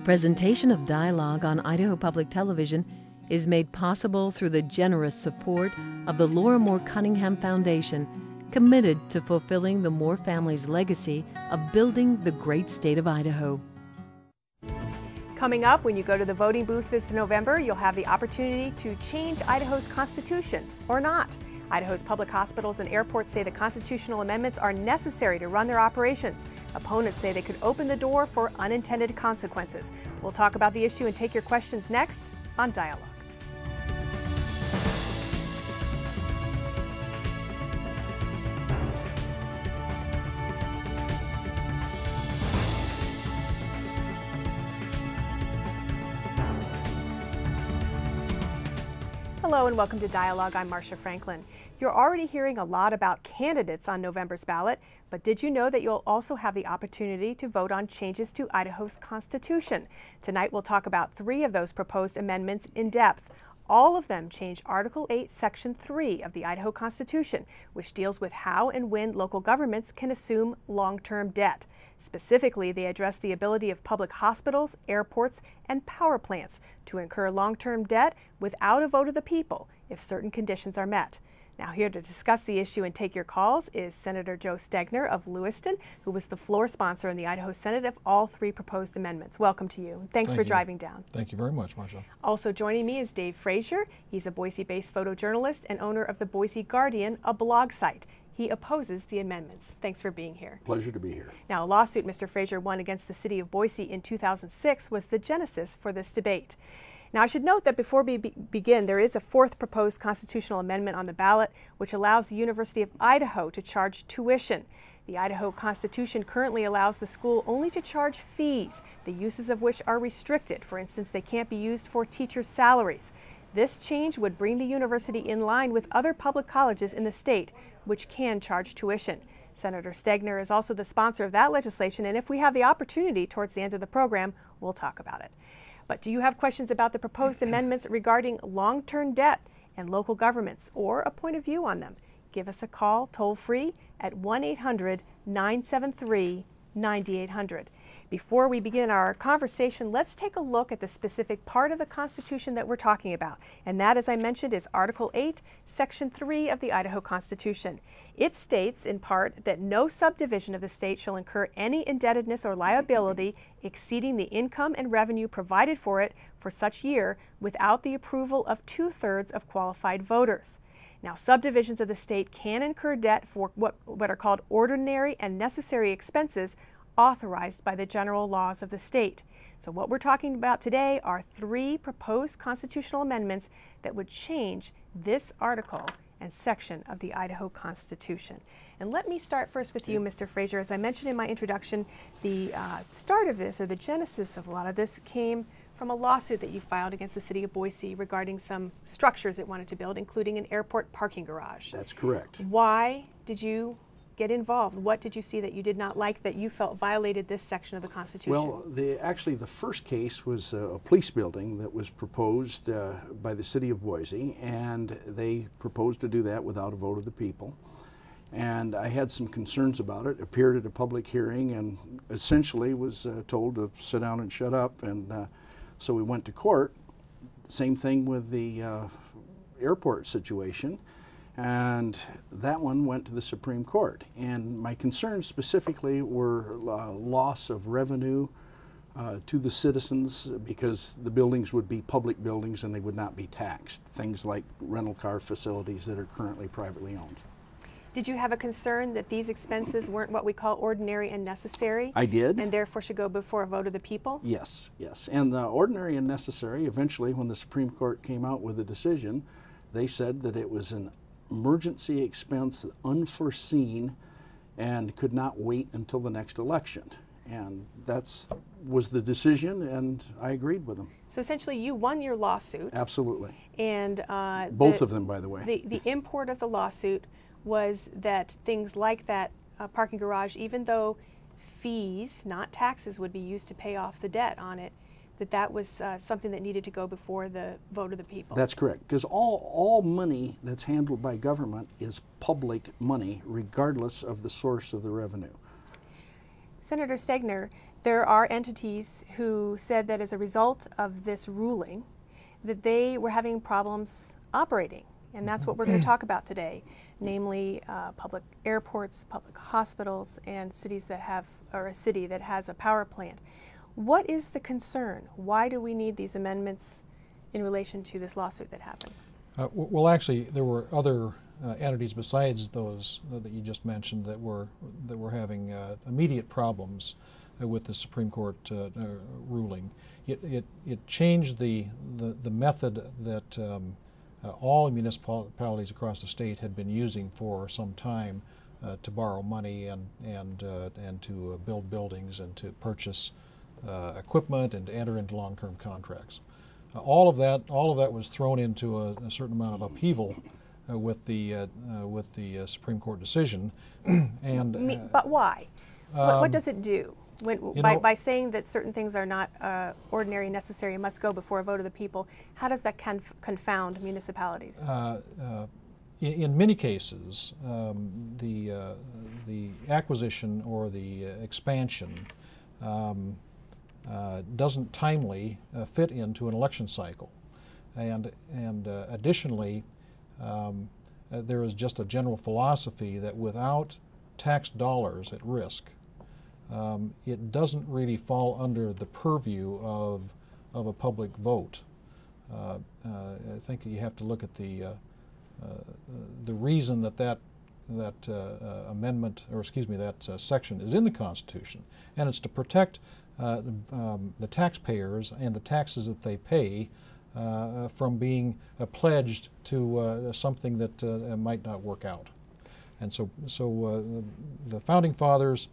Presentation of dialogue on Idaho Public Television is made possible through the generous support of the Laura Moore Cunningham Foundation, committed to fulfilling the Moore family's legacy of building the great state of Idaho. Coming up, when you go to the voting booth this November, you'll have the opportunity to change Idaho's constitution, or not. Idaho's public hospitals and airports say the constitutional amendments are necessary to run their operations. Opponents say they could open the door for unintended consequences. We'll talk about the issue and take your questions next on Dialogue. Hello and welcome to Dialogue. I'm Marcia Franklin. You're already hearing a lot about candidates on November's ballot, but did you know that you'll also have the opportunity to vote on changes to Idaho's Constitution? Tonight we'll talk about 3 of those proposed amendments in depth. All of them change Article 8, Section 3 of the Idaho Constitution, which deals with how and when local governments can assume long-term debt. Specifically, they address the ability of public hospitals, airports, and power plants to incur long-term debt without a vote of the people if certain conditions are met. Now, here to discuss the issue and take your calls is Senator Joe Stegner of Lewiston, who was the floor sponsor in the Idaho Senate of all 3 proposed amendments. Welcome to you. Thanks for driving down. Thank you very much, Marcia. Also joining me is Dave Frazier. He's a Boise-based photojournalist and owner of the Boise Guardian, a blog site. He opposes the amendments. Thanks for being here. Pleasure to be here. Now, a lawsuit Mr. Frazier won against the city of Boise in 2006 was the genesis for this debate. Now, I should note that before we begin, there is a 4th proposed constitutional amendment on the ballot, which allows the University of Idaho to charge tuition. The Idaho Constitution currently allows the school only to charge fees, the uses of which are restricted. For instance, they can't be used for teachers' salaries. This change would bring the university in line with other public colleges in the state, which can charge tuition. Senator Stegner is also the sponsor of that legislation, and if we have the opportunity towards the end of the program, we'll talk about it. But do you have questions about the proposed amendments regarding long-term debt and local governments, or a point of view on them? Give us a call toll-free at 1-800-973-9800. Before we begin our conversation, let's take a look at the specific part of the Constitution that we're talking about. And that, as I mentioned, is Article 8, Section 3 of the Idaho Constitution. It states, in part, that no subdivision of the state shall incur any indebtedness or liability exceeding the income and revenue provided for it for such year without the approval of 2/3 of qualified voters. Now, subdivisions of the state can incur debt for what are called ordinary and necessary expenses authorized by the general laws of the state. So what we're talking about today are 3 proposed constitutional amendments that would change this article and section of the Idaho Constitution. And let me start first with you, Mr. Frazier. As I mentioned in my introduction, the start of this, or the genesis of a lot of this, came from a lawsuit that you filed against the city of Boise regarding some structures it wanted to build, including an airport parking garage. That's correct. Why did you get involved? What did you see that you did not like that you felt violated this section of the Constitution? Well, actually the first case was a police building that was proposed by the city of Boise, and they proposed to do that without a vote of the people. And I had some concerns about it, appeared at a public hearing, and essentially was told to sit down and shut up, and so we went to court. Same thing with the airport situation. And that one went to the Supreme Court. And my concerns specifically were loss of revenue to the citizens, because the buildings would be public buildings and they would not be taxed. Things like rental car facilities that are currently privately owned. Did you have a concern that these expenses weren't what we call ordinary and necessary? I did. And therefore should go before a vote of the people? Yes, yes. And the ordinary and necessary, eventually when the Supreme Court came out with a decision, they said that it was an emergency expense, unforeseen, and could not wait until the next election. And that was the decision, and I agreed with them. So essentially you won your lawsuit. Absolutely. And both of them, by the way. The import of the lawsuit was that things like that parking garage, even though fees, not taxes, would be used to pay off the debt on it, that was something that needed to go before the vote of the people. That's correct, because all money that's handled by government is public money, regardless of the source of the revenue. Senator Stegner, there are entities who said that as a result of this ruling, that they were having problems operating. And that's what we're going to talk about today, namely public airports, public hospitals, and cities that have, or a city that has a power plant. What is the concern? Why do we need these amendments in relation to this lawsuit that happened? Well, actually, there were other entities besides those that you just mentioned that were having immediate problems with the Supreme Court ruling. It changed the method that all municipalities across the state had been using for some time to borrow money and to build buildings and to purchase equipment and to enter into long-term contracts. All of that was thrown into a certain amount of upheaval with the Supreme Court decision. And but why? What does it do? By saying that certain things are not ordinary, necessary, and must go before a vote of the people, how does that confound municipalities? In many cases, the acquisition or the expansion doesn't timely fit into an election cycle, and additionally, there is just a general philosophy that without tax dollars at risk, it doesn't really fall under the purview of a public vote. I think you have to look at the reason that amendment, or excuse me, that section is in the Constitution, and it's to protect the taxpayers and the taxes that they pay from being pledged to something that might not work out. And so the Founding Fathers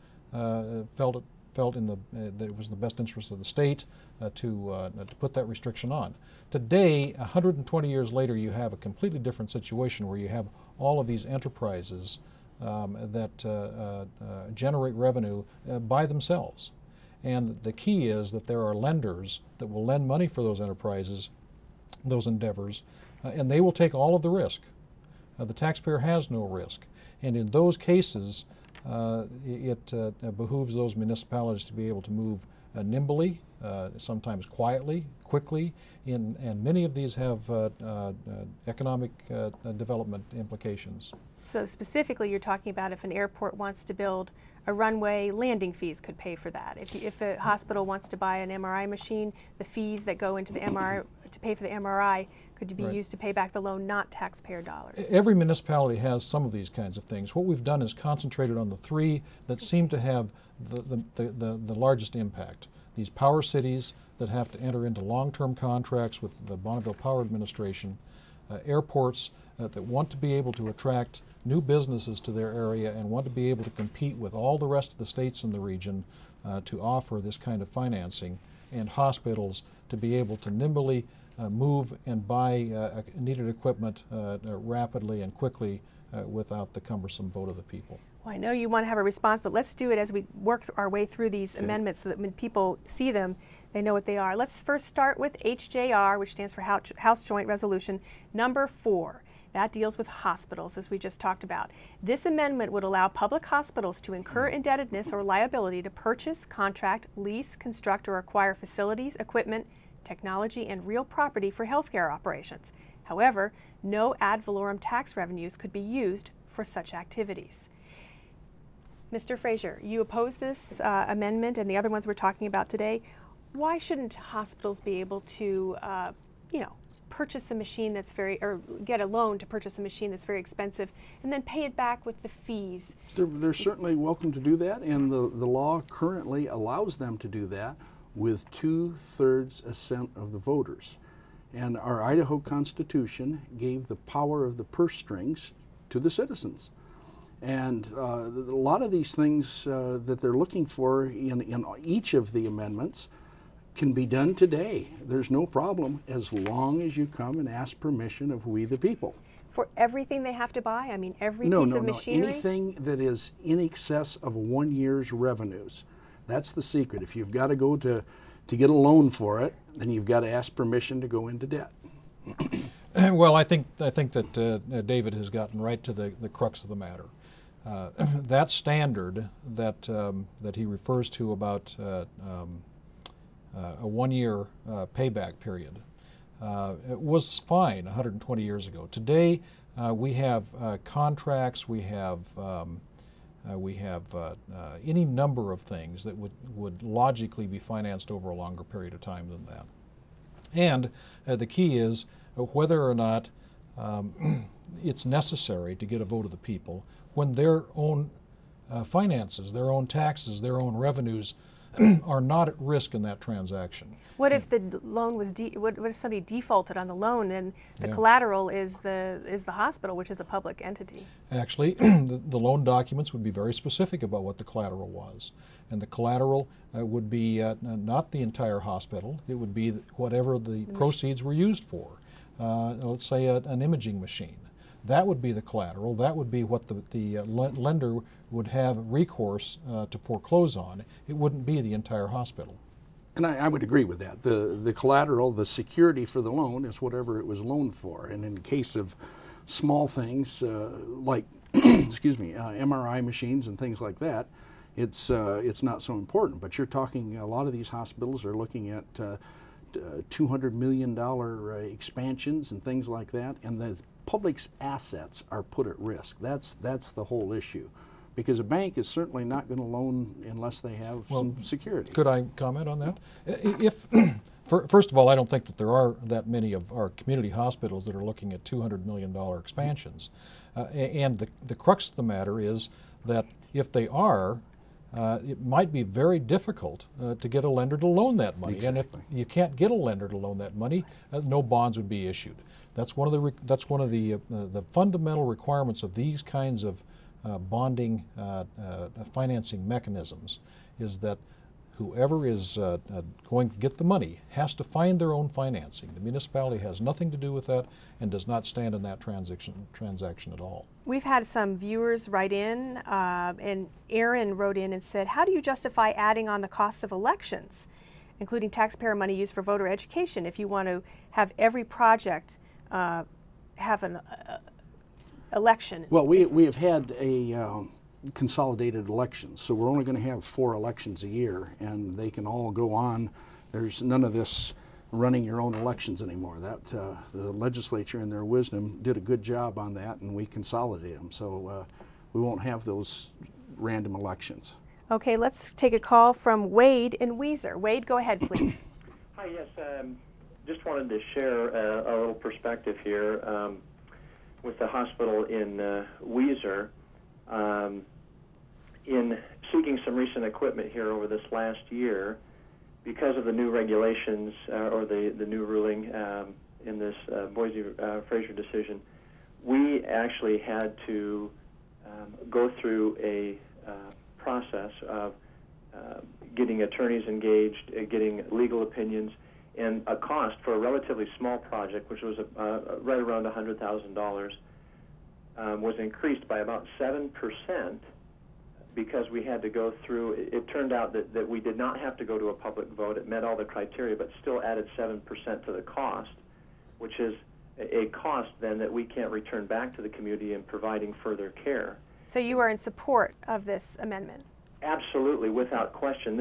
felt that it was in the best interest of the state to put that restriction on. Today, 120 years later, you have a completely different situation where you have all of these enterprises that generate revenue by themselves. And the key is that there are lenders that will lend money for those enterprises, those endeavors, and they will take all of the risk. The taxpayer has no risk. And in those cases, it behooves those municipalities to be able to move nimbly, sometimes quietly, quickly, and many of these have economic development implications. So specifically, you're talking about if an airport wants to build a runway, landing fees could pay for that. If a hospital wants to buy an MRI machine, the fees that go into the MRI to pay for the MRI could be used to pay back the loan, not taxpayer dollars. Every municipality has some of these kinds of things. What we've done is concentrated on the three that seem to have the largest impact. These power cities that have to enter into long-term contracts with the Bonneville Power Administration, airports that want to be able to attract new businesses to their area and want to be able to compete with all the rest of the states in the region to offer this kind of financing, and hospitals to be able to nimbly move and buy needed equipment rapidly and quickly without the cumbersome vote of the people. Well, I know you want to have a response, but let's do it as we work our way through these amendments so that when people see them, they know what they are. Let's first start with HJR, which stands for House Joint Resolution number 4. That deals with hospitals, as we just talked about. This amendment would allow public hospitals to incur indebtedness or liability to purchase, contract, lease, construct, or acquire facilities, equipment, technology, and real property for healthcare operations. However, no ad valorem tax revenues could be used for such activities. Mr. Frazier, you oppose this amendment and the other ones we're talking about today. Why shouldn't hospitals be able to, purchase a machine that's or get a loan to purchase a machine that's very expensive and then pay it back with the fees? They're certainly welcome to do that, and the law currently allows them to do that with 2/3 assent of the voters. And our Idaho Constitution gave the power of the purse strings to the citizens. And a lot of these things that they're looking for in each of the amendments can be done today. There's no problem as long as you come and ask permission of we the people. For everything they have to buy? I mean, every piece of machinery? No. Anything that is in excess of 1 year's revenues. That's the secret. If you've got to go to get a loan for it, then you've got to ask permission to go into debt. Well, I think that David has gotten right to the crux of the matter. that standard that, that he refers to about a 1-year payback period it was fine 120 years ago. Today we have contracts, we have any number of things that would logically be financed over a longer period of time than that. And the key is whether or not it's necessary to get a vote of the people when their own finances, their own taxes, their own revenues are not at risk in that transaction. What if the loan was what if somebody defaulted on the loan and the collateral is the hospital, which is a public entity? Actually, the loan documents would be very specific about what the collateral was, and the collateral would be not the entire hospital. It would be whatever the proceeds were used for. Let's say an imaging machine. That would be the collateral. That would be what the lender would have recourse to foreclose on. It wouldn't be the entire hospital. And I would agree with that. The collateral, the security for the loan is whatever it was loaned for. And in the case of small things like, excuse me, MRI machines and things like that, it's not so important. But you're talking, a lot of these hospitals are looking at $200 million expansions and things like that, and the public's assets are put at risk. That's the whole issue, because a bank is certainly not going to loan unless they have some security. Could I comment on that? If first of all, I don't think that there are that many of our community hospitals that are looking at $200 million expansions, and the crux of the matter is that if they are, it might be very difficult to get a lender to loan that money. Exactly. And if you can't get a lender to loan that money, no bonds would be issued. That's one of the fundamental requirements of these kinds of bonding financing mechanisms, is that whoever is going to get the money has to find their own financing. The municipality has nothing to do with that and does not stand in that transaction at all. We've had some viewers write in, and Aaron wrote in and said, how do you justify adding on the costs of elections, including taxpayer money used for voter education, if you want to have every project have an election? Well, we have had a consolidated elections, so we're only going to have 4 elections a year, and they can all go on. There's none of this running your own elections anymore. That the legislature in their wisdom did a good job on that, and we consolidated them, so we won't have those random elections. Okay, let's take a call from Wade in Weiser. Wade, go ahead, please. Hi, yes. Just wanted to share a little perspective here with the hospital in Weiser. In seeking some recent equipment here over this last year, because of the new regulations or the new ruling in this Boise-Fraser decision, we actually had to go through a process of getting attorneys engaged, getting legal opinions, and a cost for a relatively small project, which was right around $100,000, was increased by about 7%, because we had to go through. It turned out that we did not have to go to a public vote. It met all the criteria, but still added 7% to the cost, which is a cost then that we can't return back to the community in providing further care. So you are in support of this amendment? Absolutely, without question.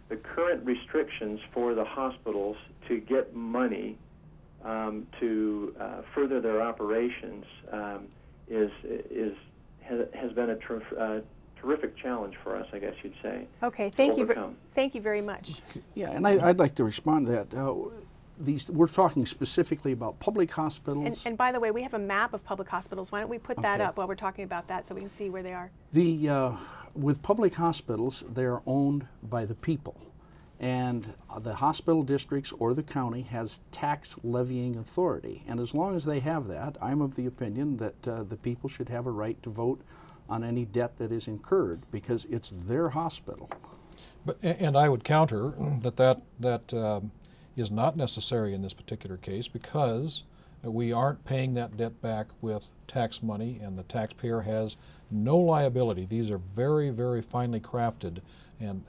The current restrictions for the hospitals to get money to further their operations has been a terrific challenge for us, I guess you'd say. Okay, thank you very much. Yeah, and I'd like to respond to that. We're talking specifically about public hospitals. And by the way, we have a map of public hospitals. Why don't we put that up while we're talking about that so we can see where they are? With public hospitals, they're owned by the people. And the hospital districts or the county has tax levying authority. And as long as they have that, I'm of the opinion that the people should have a right to vote on any debt that is incurred, because it's their hospital. And I would counter that is not necessary in this particular case, because we aren't paying that debt back with tax money, and the taxpayer has no liability. These are very, very finely crafted and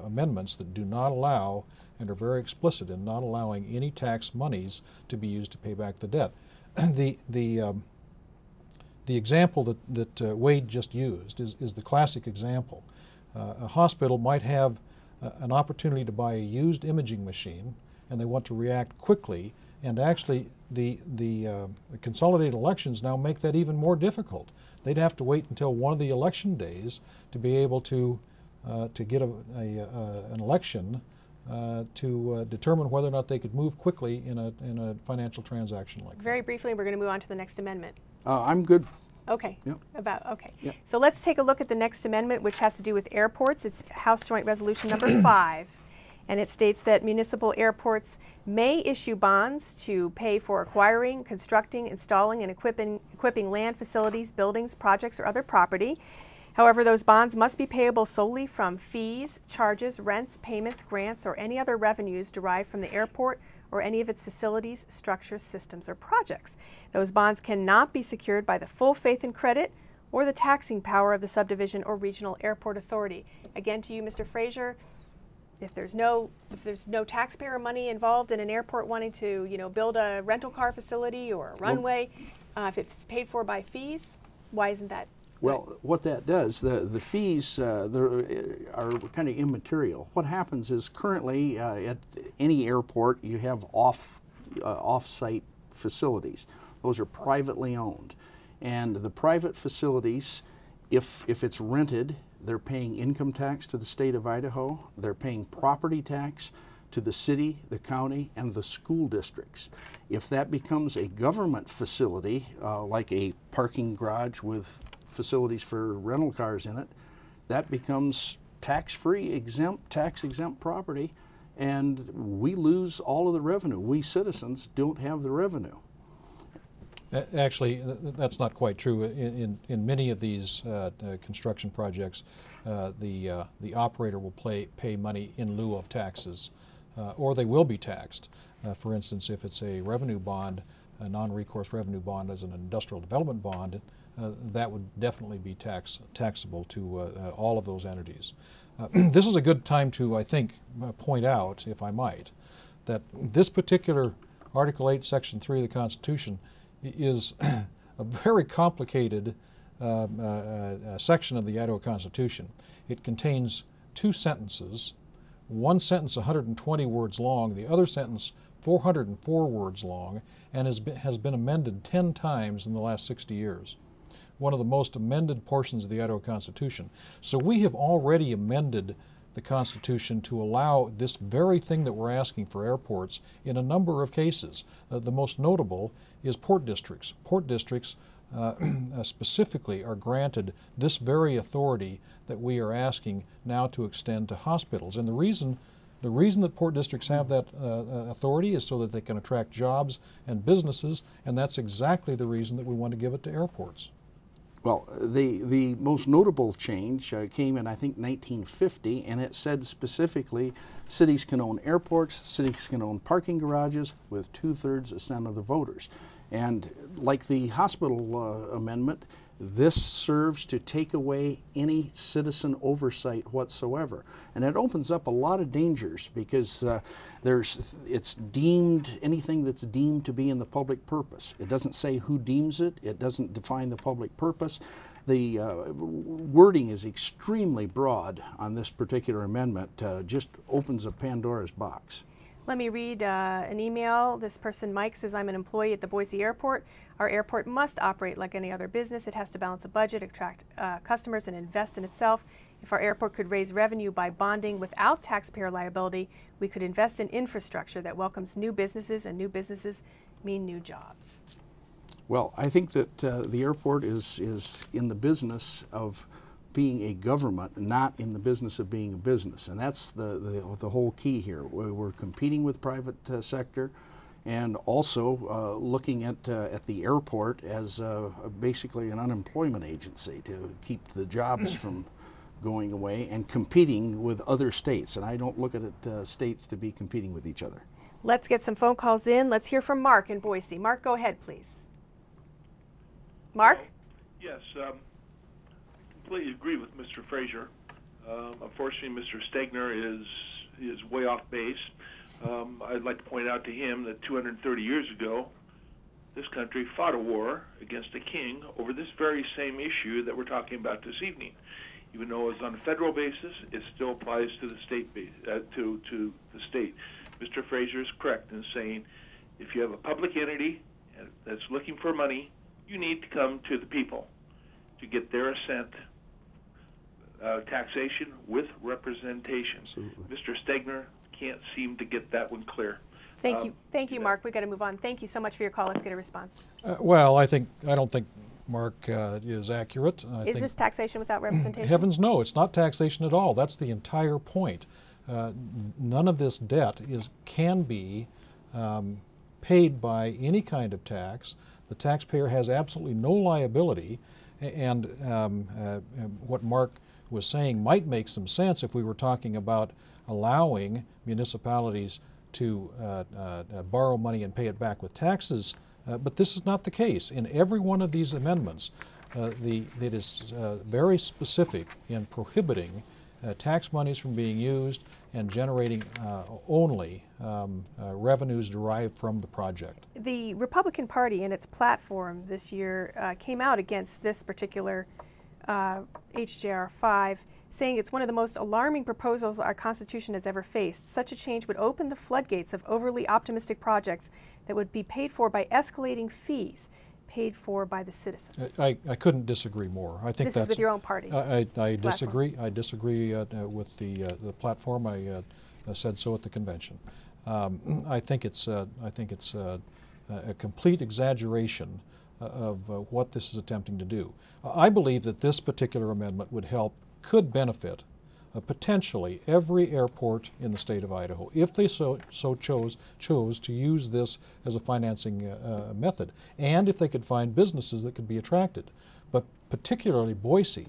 amendments that do not allow, and are very explicit in not allowing any tax monies to be used to pay back the debt. The The example that Wade just used is the classic example. A hospital might have an opportunity to buy a used imaging machine, and they want to react quickly, and actually the consolidated elections now make that even more difficult. They'd have to wait until one of the election days to be able to get an election to determine whether or not they could move quickly in a financial transaction like that. Very briefly, we're going to move on to the next amendment. I'm good. Okay. Yep. Okay. Yep. So let's take a look at the next amendment, which has to do with airports. It's House Joint Resolution number 5. And it states that municipal airports may issue bonds to pay for acquiring, constructing, installing, and equipping land, facilities, buildings, projects, or other property. However, those bonds must be payable solely from fees, charges, rents, payments, grants, or any other revenues derived from the airport or any of its facilities, structures, systems, or projects. Those bonds cannot be secured by the full faith and credit or the taxing power of the subdivision or regional airport authority. Again, to you, Mr. Frazier, if there's no taxpayer money involved in an airport wanting to, build a rental car facility or a runway, if it's paid for by fees, why isn't that? Well, what that does, the fees are kind of immaterial. What happens is currently at any airport you have off-site facilities. Those are privately owned, and the private facilities, if it's rented, they're paying income tax to the state of Idaho. They're paying property tax to the city, the county, and the school districts. If that becomes a government facility, like a parking garage with facilities for rental cars in it, that becomes tax-free, tax-exempt property, and we lose all of the revenue. We citizens don't have the revenue. Actually, that's not quite true. In many of these construction projects, the operator will pay money in lieu of taxes, or they will be taxed. For instance, if it's a revenue bond, a non-recourse revenue bond as an industrial development bond, that would definitely be taxable to all of those entities. This is a good time to, I think, point out, if I might, that this particular Article 8, Section 3 of the Constitution is a very complicated section of the Idaho Constitution. It contains 2 sentences, one sentence 120 words long, the other sentence 404 words long, and has been amended 10 times in the last 60 years. One of the most amended portions of the Idaho Constitution. So we have already amended the Constitution to allow this very thing that we're asking for airports in a number of cases. The most notable is port districts. Port districts specifically are granted this very authority that we are asking now to extend to hospitals. And the reason that port districts have that authority is so that they can attract jobs and businesses, and that's exactly the reason that we want to give it to airports. Well, the most notable change came in, I think, 1950, and it said specifically cities can own airports, cities can own parking garages with 2/3 assent of the voters. And like the hospital amendment, this serves to take away any citizen oversight whatsoever. And it opens up a lot of dangers because it's deemed, anything that's deemed to be in the public purpose. It doesn't say who deems it. It doesn't define the public purpose. The wording is extremely broad on this particular amendment, just opens a Pandora's box. Let me read an email. This person, Mike, says, I'm an employee at the Boise Airport. Our airport must operate like any other business. It has to balance a budget, attract customers, and invest in itself. If our airport could raise revenue by bonding without taxpayer liability, we could invest in infrastructure that welcomes new businesses, and new businesses mean new jobs. Well, I think that the airport is in the business of being a government, not in the business of being a business, and that's the whole key here. We're competing with private sector, and also looking at the airport as basically an unemployment agency to keep the jobs from going away, and competing with other states. And I don't look at it states to be competing with each other. Let's get some phone calls in. Let's hear from Mark in Boise. Mark, go ahead, please. Mark? Yes. Completely agree with Mr. Frazier. Unfortunately, Mr. Stegner is way off base. I'd like to point out to him that 230 years ago, this country fought a war against a king over this very same issue that we're talking about this evening. Even though it's on a federal basis, it still applies to the state to the state. Mr. Frazier is correct in saying if you have a public entity that's looking for money, you need to come to the people to get their assent. Taxation with representation. Absolutely. Mr. Stegner can't seem to get that one clear. Thank you, Mark. We've got to move on. Thank you so much for your call. Let's get a response. Well, I don't think Mark is accurate. Is this taxation without representation? Heavens no, it's not taxation at all. That's the entire point. None of this debt can be paid by any kind of tax. The taxpayer has absolutely no liability, and what Mark was saying might make some sense if we were talking about allowing municipalities to borrow money and pay it back with taxes, but this is not the case. In every one of these amendments, it is very specific in prohibiting tax monies from being used and generating only revenues derived from the project. The Republican Party in its platform this year came out against this particular HJR 5, saying it's one of the most alarming proposals our Constitution has ever faced. Such a change would open the floodgates of overly optimistic projects that would be paid for by escalating fees paid for by the citizens. I couldn't disagree more. I think this that's is with your own party. I disagree. I disagree with the platform. I said so at the convention. I think it's a complete exaggeration of what this is attempting to do. I believe that this particular amendment could benefit potentially every airport in the state of Idaho if they so chose to use this as a financing method, and if they could find businesses that could be attracted. But particularly Boise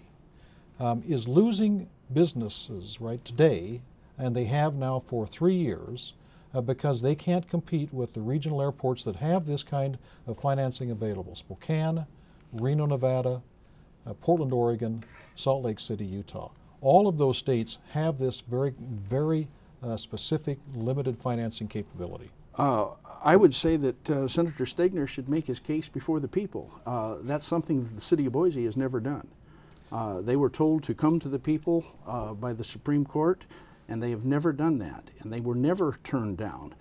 is losing businesses right today, and they have now for 3 years, because they can't compete with the regional airports that have this kind of financing available. Spokane, Reno, Nevada, Portland, Oregon, Salt Lake City, Utah. All of those states have this very, very specific limited financing capability. I would say that Senator Stegner should make his case before the people. That's something that the city of Boise has never done. They were told to come to the people by the Supreme Court, and they have never done that, and they were never turned down.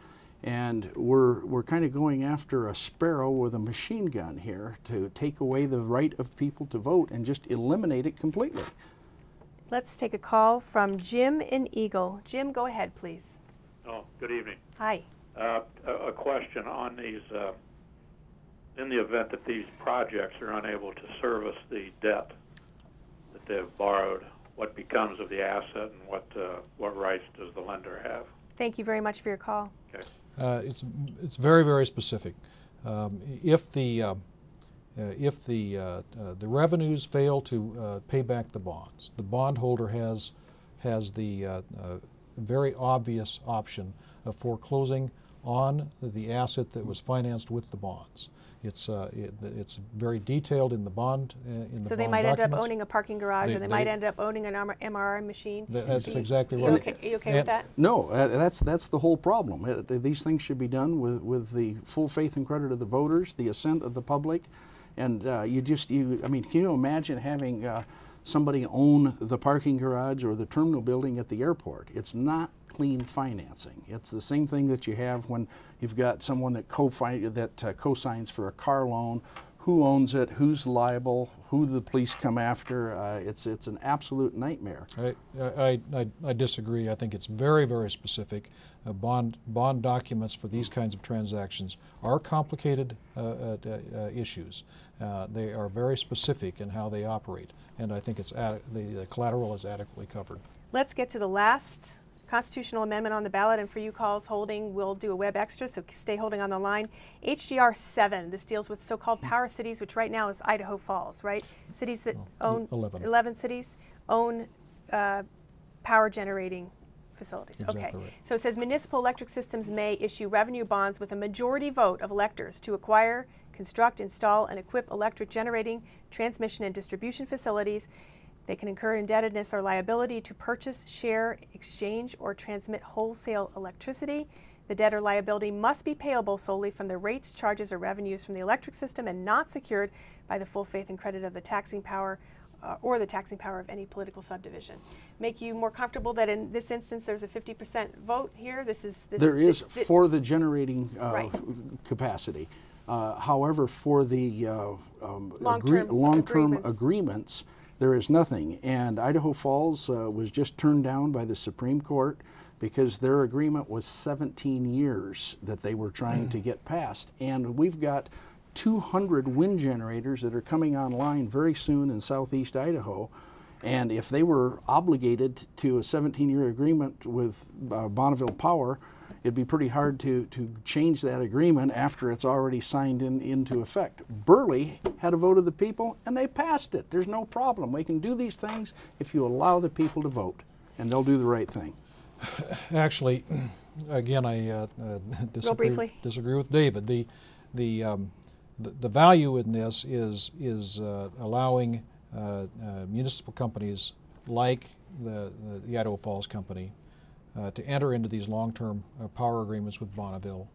And we're kind of going after a sparrow with a machine gun here to take away the right of people to vote and just eliminate it completely. Let's take a call from Jim in Eagle. Jim, go ahead, please. Oh, good evening. Hi. A question on these, in the event that these projects are unable to service the debt that they've borrowed, what becomes of the asset, and what rights does the lender have? Thank you very much for your call. Okay. It's very, very specific. If the revenues fail to pay back the bonds, the bondholder has the very obvious option of foreclosing on the asset that was financed with the bonds. It's very detailed in the bond So they might end up owning a parking garage, or they might end up owning an MRI machine. That's exactly right. Are you okay with that? No, that's the whole problem. These things should be done with the full faith and credit of the voters, the assent of the public, and I mean, can you imagine having somebody own the parking garage or the terminal building at the airport? It's not clean financing. It's the same thing that you have when you've got someone that co-signs for a car loan. Who owns it? Who's liable? Who the police come after? It's an absolute nightmare. I disagree. I think it's very, very specific. Bond documents for these kinds of transactions are complicated issues. They are very specific in how they operate, and I think the collateral is adequately covered. Let's get to the last constitutional amendment on the ballot, and for you calls holding, we'll do a web extra, so stay holding on the line. HJR 7, this deals with so-called power cities, which right now is Idaho Falls, right? Cities that own, 11 cities own power generating facilities. Exactly okay, right. So it says municipal electric systems may issue revenue bonds with a majority vote of electors to acquire, construct, install, and equip electric generating, transmission, and distribution facilities. They can incur indebtedness or liability to purchase, share, exchange, or transmit wholesale electricity. The debt or liability must be payable solely from the rates, charges, or revenues from the electric system and not secured by the full faith and credit of the taxing power or the taxing power of any political subdivision. Make you more comfortable that in this instance there's a 50% vote here? There is for the generating right. capacity. However, for the long-term agreements, there is nothing. And Idaho Falls was just turned down by the Supreme Court because their agreement was 17 years that they were trying to get passed. And we've got 200 wind generators that are coming online very soon in southeast Idaho. And if they were obligated to a 17-year agreement with Bonneville Power, it'd be pretty hard to change that agreement after it's already signed into effect. Burley had a vote of the people, and they passed it. There's no problem. We can do these things if you allow the people to vote, and they'll do the right thing. Actually, again, I disagree with David. The value in this is allowing municipal companies like the Idaho Falls Company to enter into these long-term power agreements with Bonneville.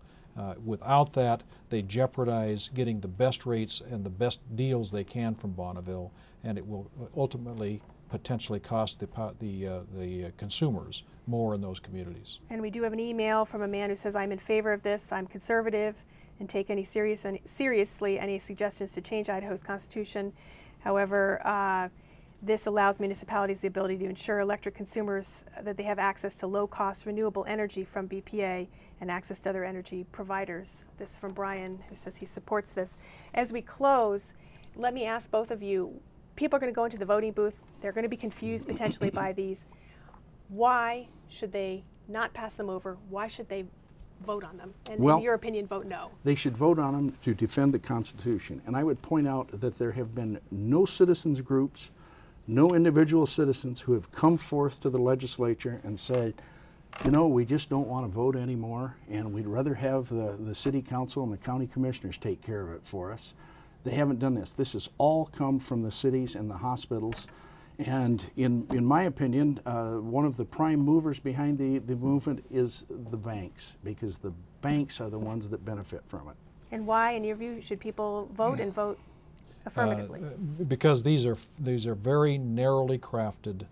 Without that, they jeopardize getting the best rates and the best deals they can from Bonneville, and it will ultimately potentially cost the consumers more in those communities. And we do have an email from a man who says, I'm in favor of this, I'm conservative, and take seriously any suggestions to change Idaho's constitution. However, this allows municipalities the ability to ensure electric consumers that they have access to low-cost renewable energy from BPA and access to other energy providers. This from Brian, who says he supports this. As we close, let me ask both of you, people are going to go into the voting booth, they're going to be confused potentially by these. Why should they not pass them over? Why should they vote on them? And in your opinion, vote no. They should vote on them to defend the Constitution. And I would point out that there have been no citizens groups, no individual citizens who have come forth to the legislature and said, you know, we just don't want to vote anymore, and we'd rather have the city council and the county commissioners take care of it for us. They haven't done this. This has all come from the cities and the hospitals. And in my opinion, one of the prime movers behind the movement is the banks, because the banks are the ones that benefit from it. And why, in your view, should people vote and vote affirmatively? Because these are very narrowly crafted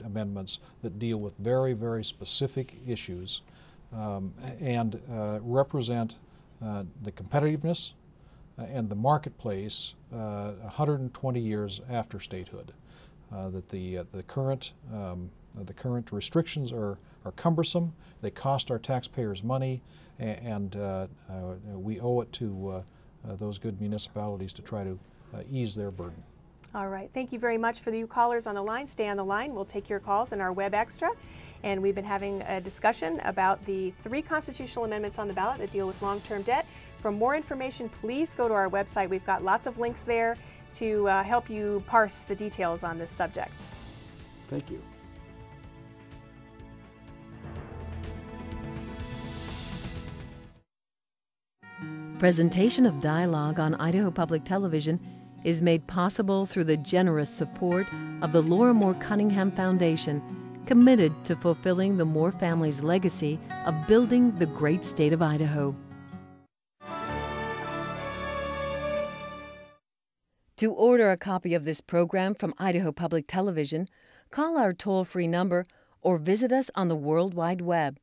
amendments that deal with very, very specific issues and represent the competitiveness and the marketplace 120 years after statehood. That the current restrictions are cumbersome. They cost our taxpayers money, and we owe it to those good municipalities to try to ease their burden. All right. Thank you very much for you callers on the line. Stay on the line. We'll take your calls in our Web Extra. And we've been having a discussion about the 3 constitutional amendments on the ballot that deal with long-term debt. For more information, please go to our website. We've got lots of links there to help you parse the details on this subject. Thank you. Presentation of dialogue on Idaho Public Television is made possible through the generous support of the Laura Moore Cunningham Foundation, committed to fulfilling the Moore family's legacy of building the great state of Idaho. To order a copy of this program from Idaho Public Television, call our toll-free number or visit us on the World Wide Web.